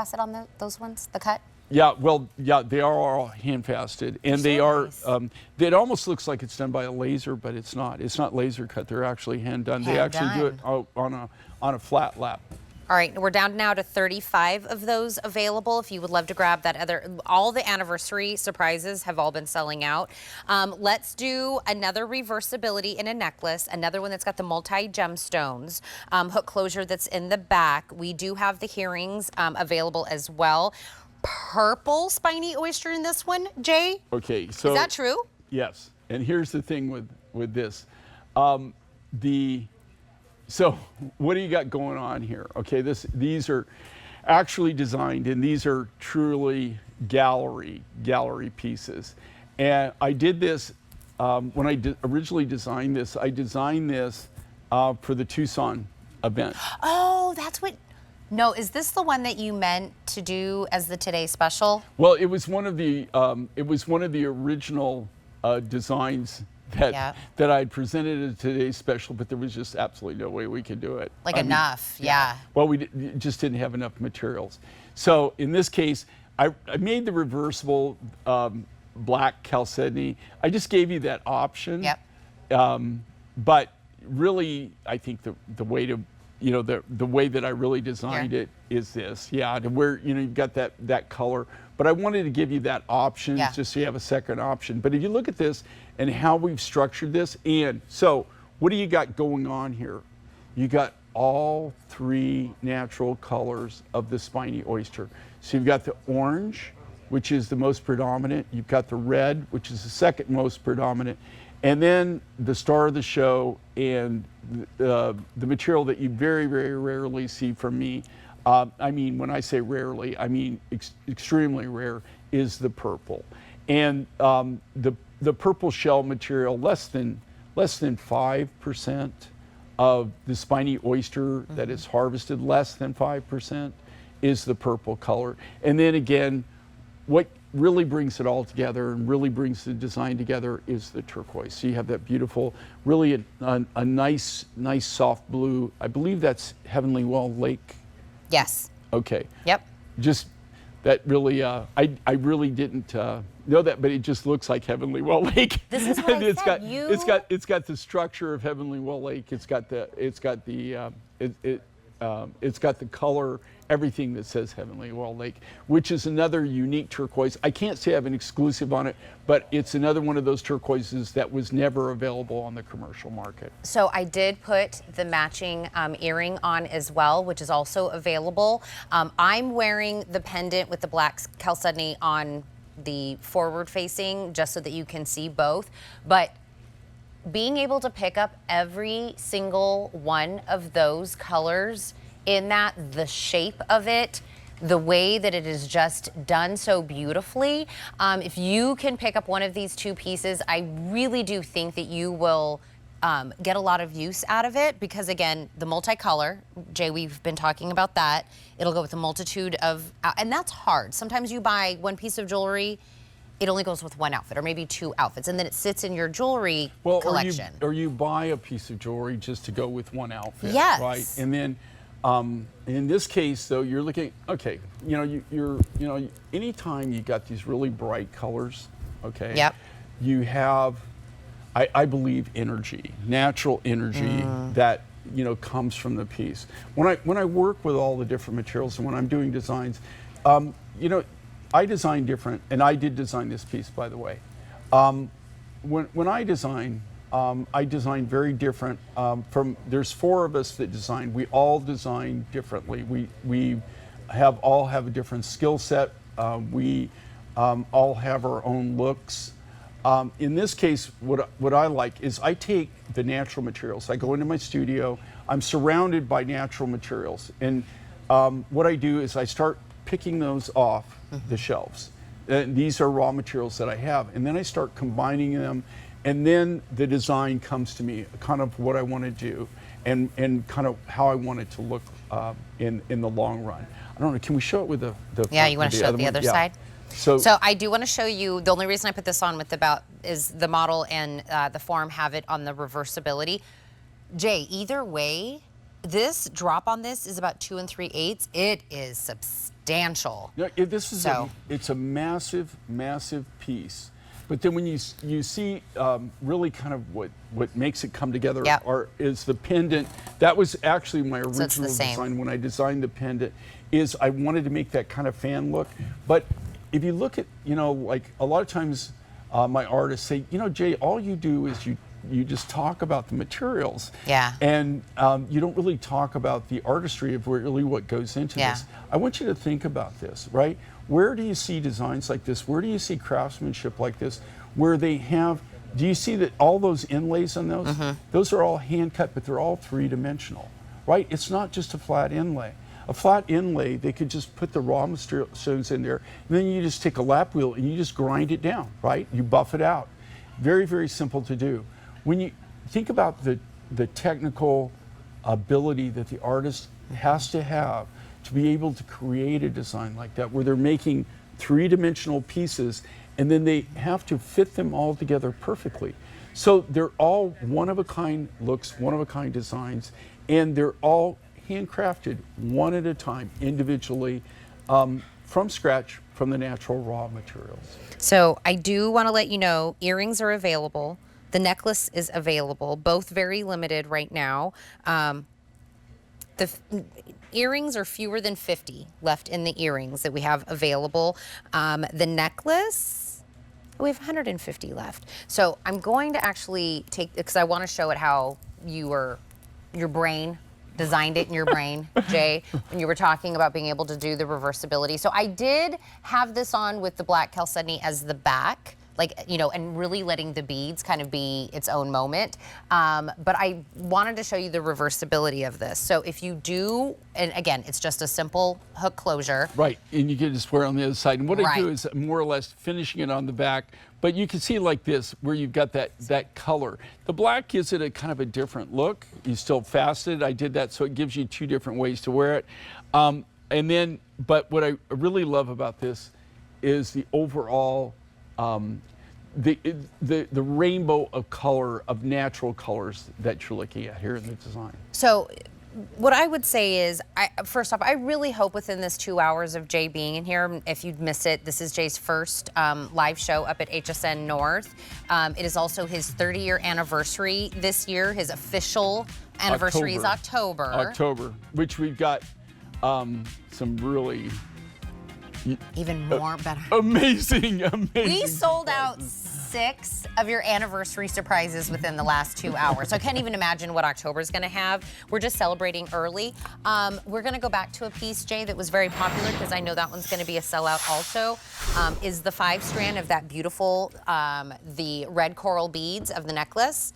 It on those ones, the cut? Yeah, well, yeah, they are all handcrafted, and they are. Nice. It almost looks like it's done by a laser, but it's not. It's not laser cut. They're actually hand done. They actually do it on a flat lap. All right, we're down now to 35 of those available. If you would love to grab that other, all the anniversary surprises have all been selling out. Let's do another reversibility in a necklace, another one that's got the multi-gemstones, hook closure that's in the back. We do have the earrings available as well. Purple spiny oyster in this one, Jay? Okay, so. Is that true? Yes, and here's the thing with this. So what do you got going on here? Okay, these are actually designed, and these are truly gallery pieces. And I did this when I originally designed this. I designed this for the Tucson event. Oh, that's what. No, is this the one that you meant to do as the Today Special? Well, it was one of the original designs that I had presented at Today's Special, but there was just absolutely no way we could do it. Like enough, yeah. Well, we just didn't have enough materials. So in this case, I made the reversible black chalcedony. I just gave you that option. Yep. But really, I think the way to, the way that I really designed it is this. Yeah, to where, you've got that color. But I wanted to give you that option just so you have a second option. But if you look at this and how we've structured this, and so what do you got going on here? You got all three natural colors of the spiny oyster. So you've got the orange, which is the most predominant. You've got the red, which is the second most predominant. And then the star of the show and the material that you very, very rarely see from me, I mean, when I say rarely, I mean extremely rare, is the purple. And the purple shell material, less than 5% of the spiny oyster that is harvested, less than 5%, is the purple color. And then again, what really brings it all together and really brings the design together is the turquoise. So you have that beautiful, really a nice soft blue. I believe that's Heavenly Well Lake. Yes. Okay. Yep. Just that really, I really didn't know that, but it just looks like Heavenly Well Lake. This is what I said. It's got the structure of Heavenly Well Lake. It's got the color, everything that says Heavenly Well Lake, which is another unique turquoise. I can't say I have an exclusive on it, but it's another one of those turquoises that was never available on the commercial market. So I did put the matching earring on as well, which is also available. I'm wearing the pendant with the black chalcedony on the forward facing, just so that you can see both. But being able to pick up every single one of those colors in that, the shape of it, the way that it is just done so beautifully. If you can pick up one of these two pieces, I really do think that you will get a lot of use out of it, because again, the multicolor, Jay, we've been talking about that. It'll go with a multitude of, and that's hard. Sometimes you buy one piece of jewelry, it only goes with one outfit or maybe two outfits, and then it sits in your jewelry collection. Or you buy a piece of jewelry just to go with one outfit, yes. right? And then in this case, though, you're looking, okay, anytime you got these really bright colors, okay, yep. You have, I believe, energy, natural energy that comes from the piece. When I work with all the different materials and when I'm doing designs, I design different, and I did design this piece, by the way. When I design very different there's four of us that design. We all design differently. We all have a different skill set. We all have our own looks. In this case, what I like is I take the natural materials. I go into my studio. I'm surrounded by natural materials, and what I do is I start picking those off the shelves. These are raw materials that I have, and then I start combining them, and then the design comes to me, kind of what I want to do, and kind of how I want it to look in the long run. I don't know. Can we show it with the? Yeah, you want to show it the other side? So I do want to show you. The only reason I put this on with is the model and the form have it on the reversibility. Jay, either way, this drop on this is about 2 3/8. It is substantial. substantial. No, this is it's a massive, massive piece. But then when you see really kind of what makes it come together is the pendant. That was actually my original design when I designed the pendant, is I wanted to make that kind of fan look. But if you look at, like a lot of times my artists say, Jay, all you do is you just talk about the materials. Yeah. And you don't really talk about the artistry of really what goes into this. I want you to think about this, right? Where do you see designs like this? Where do you see craftsmanship like this? Where they have, do you see that all those inlays on those? Those are all hand cut, but they're all three-dimensional, right? It's not just a flat inlay. A flat inlay, they could just put the raw materials in there, and then you just take a lap wheel and you just grind it down, right? You buff it out. Very, very simple to do. When you think about the technical ability that the artist has to have to be able to create a design like that, where they're making three-dimensional pieces and then they have to fit them all together perfectly. So they're all one-of-a-kind looks, one-of-a-kind designs, and they're all handcrafted one at a time, individually, from scratch, from the natural raw materials. So I do want to let you know, earrings are available. The necklace is available, both very limited right now. The earrings are fewer than 50 left in the earrings that we have available. The necklace, we have 150 left. So I'm going to actually take, because I want to show it how your brain designed it in your brain, Jay, when you were talking about being able to do the reversibility. So I did have this on with the black chalcedony as the back, and really letting the beads kind of be its own moment. But I wanted to show you the reversibility of this. So if you do, and again, it's just a simple hook closure. Right, and you can just wear it on the other side. And what I do is more or less finishing it on the back, but you can see like this, where you've got that color. The black gives it a kind of a different look. You still faceted, I did that, so it gives you two different ways to wear it. But what I really love about this is the overall, the rainbow of color, of natural colors that you're looking at here in the design. So what I would say is, first off, I really hope within this 2 hours of Jay being in here, if you'd miss it, this is Jay's first live show up at HSN North. It is also his 30-year anniversary this year. His official anniversary is October. October, which we've got some really even more better. Amazing. We sold out 6 of your anniversary surprises within the last 2 hours. So I can't even imagine what October is going to have. We're just celebrating early. We're going to go back to a piece, Jay, that was very popular, because I know that one's going to be a sellout also, is the 5-strand of that beautiful, the red coral beads of the necklace.